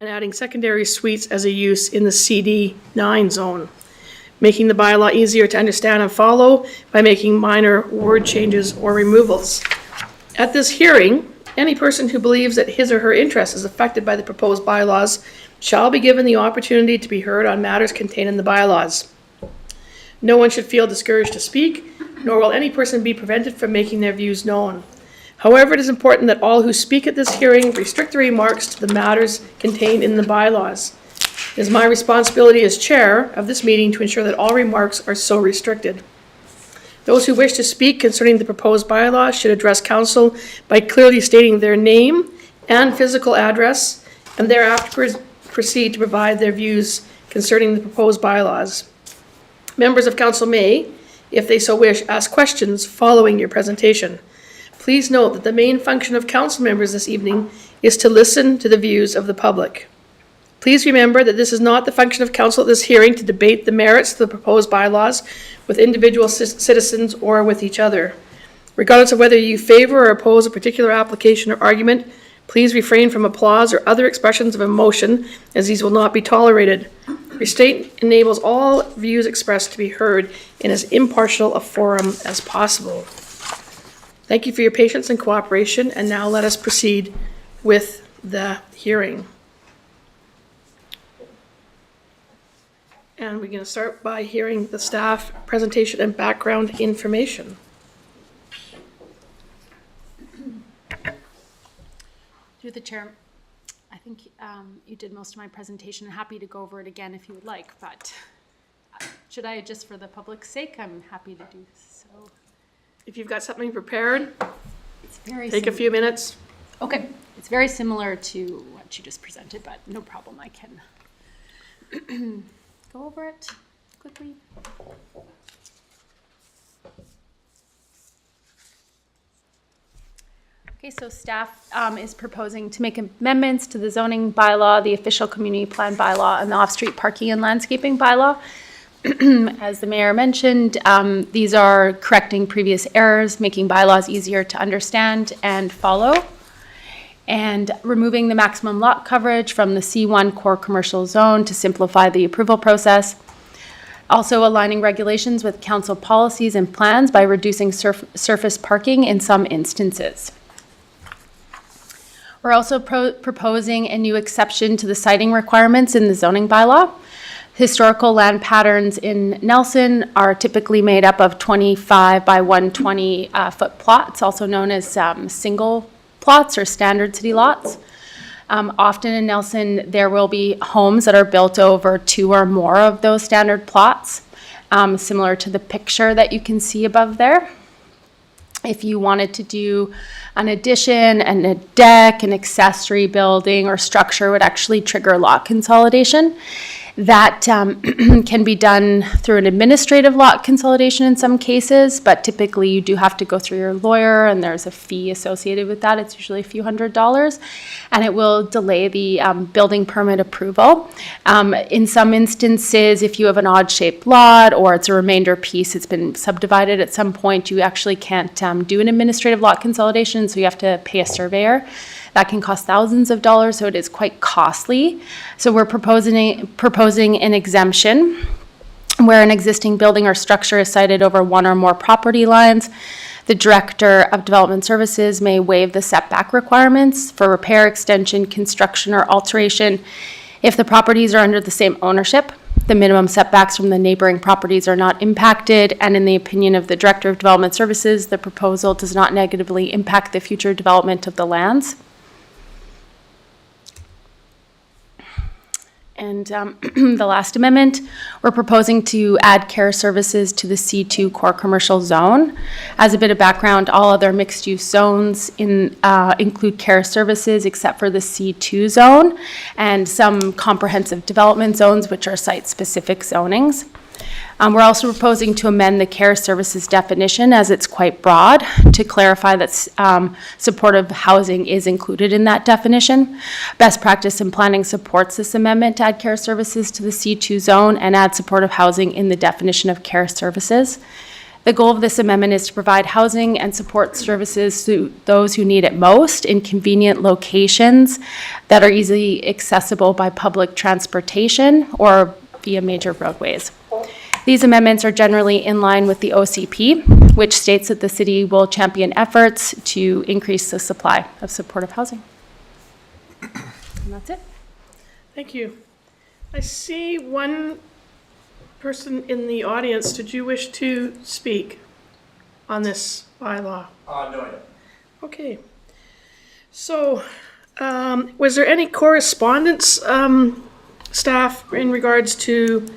and adding secondary suites as a use in the CD9 zone, making the bylaw easier to understand and follow by making minor word changes or removals. At this hearing, any person who believes that his or her interest is affected by the proposed bylaws shall be given the opportunity to be heard on matters contained in the bylaws. No one should feel discouraged to speak, nor will any person be prevented from making their views known. However, it is important that all who speak at this hearing restrict their remarks to the matters contained in the bylaws. It is my responsibility as chair of this meeting to ensure that all remarks are so restricted. Those who wish to speak concerning the proposed bylaws should address council by clearly stating their name and physical address, and thereafter proceed to provide their views concerning the proposed bylaws. Members of council may, if they so wish, ask questions following your presentation. Please note that the main function of council members this evening is to listen to the views of the public. Please remember that this is not the function of council at this hearing to debate the merits of the proposed bylaws with individual citizens or with each other. Regardless of whether you favor or oppose a particular application or argument, please refrain from applause or other expressions of emotion, as these will not be tolerated. Restraint enables all views expressed to be heard in as impartial a forum as possible. Thank you for your patience and cooperation, and now let us proceed with the hearing. And we're going to start by hearing the staff presentation and background information. Through the chair, I think you did most of my presentation. I'm happy to go over it again if you would like, but should I, just for the public's sake, I'm happy to do so. If you've got something prepared, It's very take a few minutes. Okay, it's very similar to what you just presented, but no problem, I can go over it quickly. Okay, so staff is proposing to make amendments to the zoning bylaw, the official community plan bylaw, and the off-street parking and landscaping bylaw. As the mayor mentioned, these are correcting previous errors, making bylaws easier to understand and follow, and removing the maximum lot coverage from the C1 core commercial zone to simplify the approval process. Also aligning regulations with council policies and plans by reducing surface parking in some instances. We're also proposing a new exception to the siting requirements in the zoning bylaw. Historical land patterns in Nelson are typically made up of 25 by 120 foot plots, also known as single plots or standard city lots. Often in Nelson, there will be homes that are built over 2 or more of those standard plots, similar to the picture that you can see above there. If you wanted to do an addition and a deck, an accessory building or structure would actually trigger lot consolidation. That can be done through an administrative lot consolidation in some cases, but typically you do have to go through your lawyer and there's a fee associated with that. It's usually a few $100s, and it will delay the building permit approval. In some instances, if you have an odd-shaped lot or it's a remainder piece, it's been subdivided at some point, you actually can't do an administrative lot consolidation, so you have to pay a surveyor. That can cost thousands of dollars, so it is quite costly. So we're proposing an exemption where an existing building or structure is sited over 1 or more property lines. The Director of Development Services may waive the setback requirements for repair, extension, construction, or alteration if the properties are under the same ownership. The minimum setbacks from the neighboring properties are not impacted, and in the opinion of the Director of Development Services, the proposal does not negatively impact the future development of the lands. And the last amendment, we're proposing to add care services to the C2 core commercial zone. As a bit of background, all other mixed-use zones include care services except for the C2 zone and some comprehensive development zones, which are site-specific zonings. We're also proposing to amend the care services definition, as it's quite broad, to clarify that supportive housing is included in that definition. Best practice in planning supports this amendment to add care services to the C2 zone and add supportive housing in the definition of care services. The goal of this amendment is to provide housing and support services to those who need it most in convenient locations that are easily accessible by public transportation or via major roadways. These amendments are generally in line with the OCP, which states that the city will champion efforts to increase the supply of supportive housing. And that's it. Thank you. I see one person in the audience. Did you wish to speak on this bylaw? No, I don't. Okay. So, was there any correspondence, staff, in regards to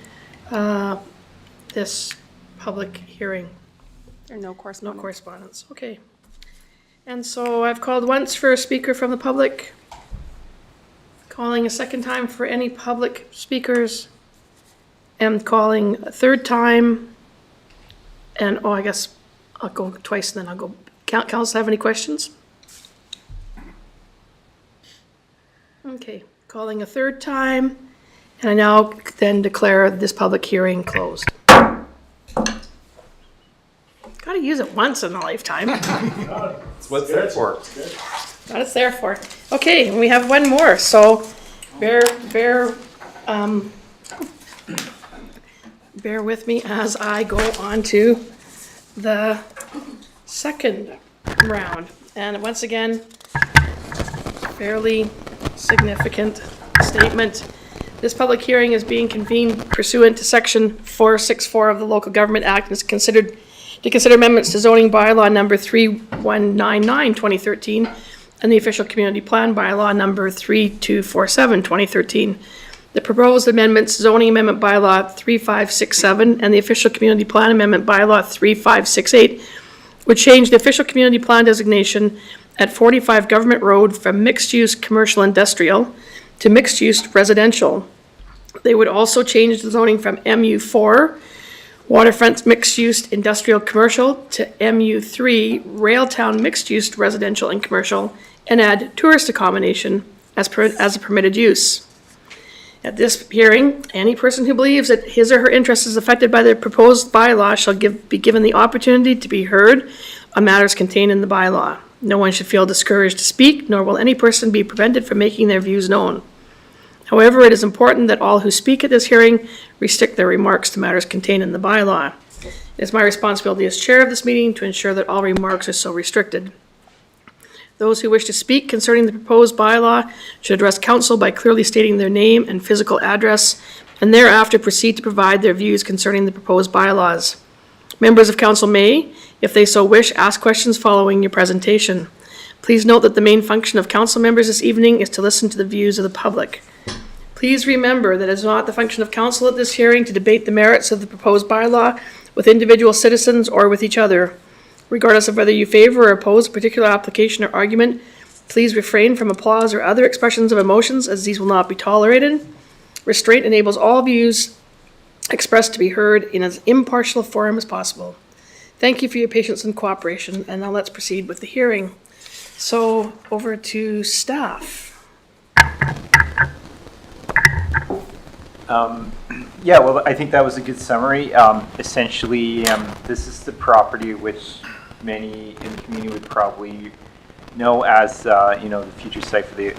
this public hearing? There are no No correspondence. correspondence, okay. And so I've called once for a speaker from the public, calling a second time for any public speakers, and calling a third time, and, oh, I guess I'll go twice and then I'll go. Council have any questions? Okay, calling a third time, and I now then declare this public hearing closed. Gotta use it once in a lifetime. That's what it's there for. What it's there for. Okay, and we have one more, so bear with me as I go on to the second round. And once again, fairly significant statement. This public hearing is being convened pursuant to Section 464 of the Local Government Act and is considered amendments to zoning bylaw number 3199, 2013, and the official community plan bylaw number 3247, 2013. The proposed amendments, zoning amendment bylaw 3567 and the official community plan amendment bylaw 3568, would change the official community plan designation at 45 Government Road from mixed-use commercial industrial to mixed-use residential. They would also change the zoning from MU4, waterfront mixed-use industrial commercial, to MU3, railtown mixed-use residential and commercial, and add tourist accommodation as a permitted use. At this hearing, any person who believes that his or her interest is affected by the proposed bylaw shall be given the opportunity to be heard on matters contained in the bylaw. No one should feel discouraged to speak, nor will any person be prevented from making their views known. However, it is important that all who speak at this hearing restrict their remarks to matters contained in the bylaw. It is my responsibility as chair of this meeting to ensure that all remarks are so restricted. Those who wish to speak concerning the proposed bylaw should address council by clearly stating their name and physical address, and thereafter proceed to provide their views concerning the proposed bylaws. Members of council may, if they so wish, ask questions following your presentation. Please note that the main function of council members this evening is to listen to the views of the public. Please remember that it is not the function of council at this hearing to debate the merits of the proposed bylaw with individual citizens or with each other. Regardless of whether you favor or oppose a particular application or argument, please refrain from applause or other expressions of emotions, as these will not be tolerated. Restraint enables all views expressed to be heard in as impartial a forum as possible. Thank you for your patience and cooperation, and now let's proceed with the hearing. So, over to staff. Yeah, well, I think that was a good summary. Essentially, this is the property which many in the community would probably know as, the future site for the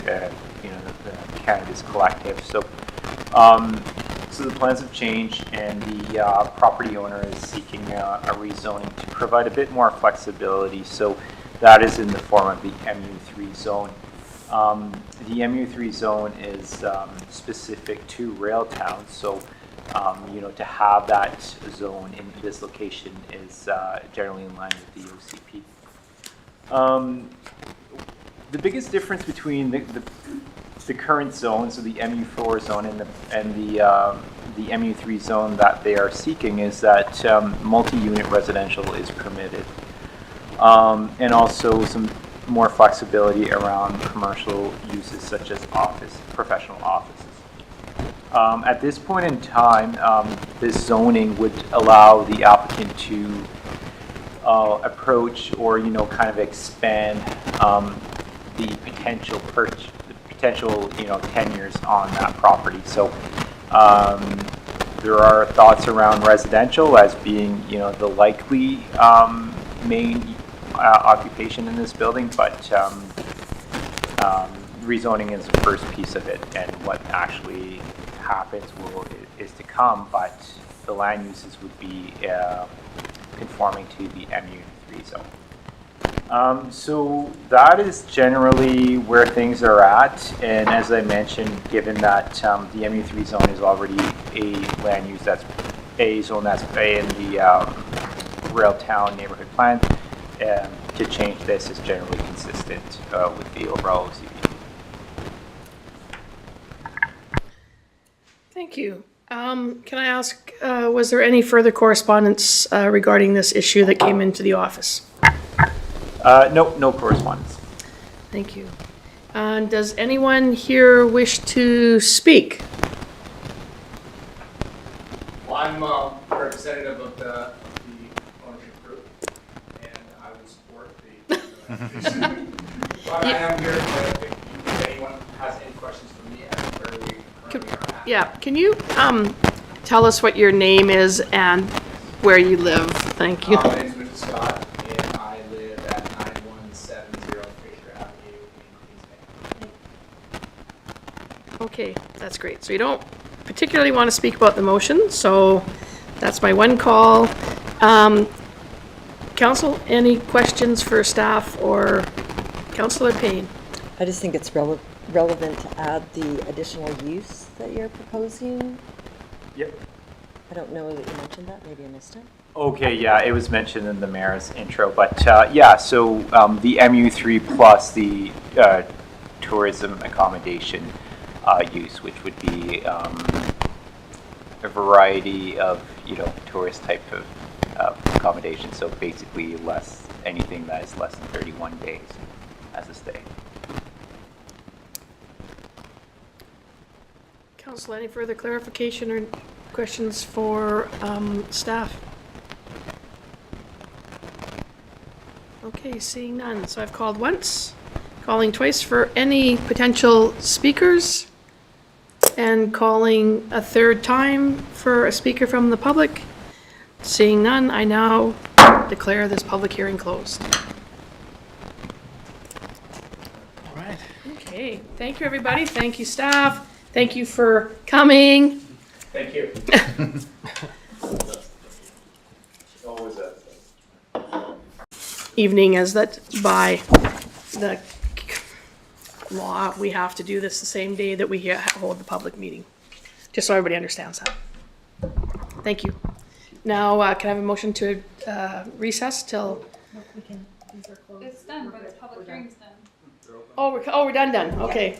cannabis collective. So, so the plans have changed, and the property owner is seeking a rezoning to provide a bit more flexibility. So that is in the form of the MU3 zone. The MU3 zone is specific to rail towns, so to have that zone in this location is generally in line with the OCP. The biggest difference between the current zone, so the MU4 zone and the MU3 zone that they are seeking, is that multi-unit residential is permitted, and also some more flexibility around commercial uses such as professional offices. At this point in time, this zoning would allow the applicant to approach or kind of expand the potential tenures on that property. So there are thoughts around residential as being, the likely main occupation in this building, but rezoning is the first piece of it, and what actually happens is to come, but the land uses would be conforming to the MU3 zone. So that is generally where things are at, and as I mentioned, given that the MU3 zone is already a land use that's a zone that's in the Railtown neighborhood plan, to change this is generally consistent with the overall OCB. Thank you. Can I ask, was there any further correspondence regarding this issue that came into the office? No correspondence. Thank you. Does anyone here wish to speak? Well, I'm a representative of the ownership group, and I will support the petition. But I am here if anyone has any questions for me as to where we currently are at. Yeah, can you tell us what your name is and where you live? Thank you. My name is Mr. Scott, and I live at 9170 Fisher Avenue in Queens Bay. Okay, that's great. So you don't particularly want to speak about the motion, so that's my one call. Council, any questions for staff or Councillor Payne? I just think it's relevant to add the additional use that you're proposing. Yep. I don't know that you mentioned that, maybe I missed it. Okay, yeah, it was mentioned in the mayor's intro, but so the MU3 plus the tourism accommodation use, which would be a variety of, tourist type of accommodation. So basically anything that is less than 31 days as a stay. Council, any further clarification or questions for staff? Okay, seeing none. So I've called once, calling twice for any potential speakers, and calling a third time for a speaker from the public. Seeing none, I now declare this public hearing closed. All right. Okay, thank you, everybody. Thank you, staff. Thank you for coming. Thank you. Always a Evening as that by the law, we have to do this the same day that we hold the public meeting, just so everybody understands that. Thank you. Now, can I have a motion to recess till? It's done, but the public hearing's done. Oh, we're done. Okay.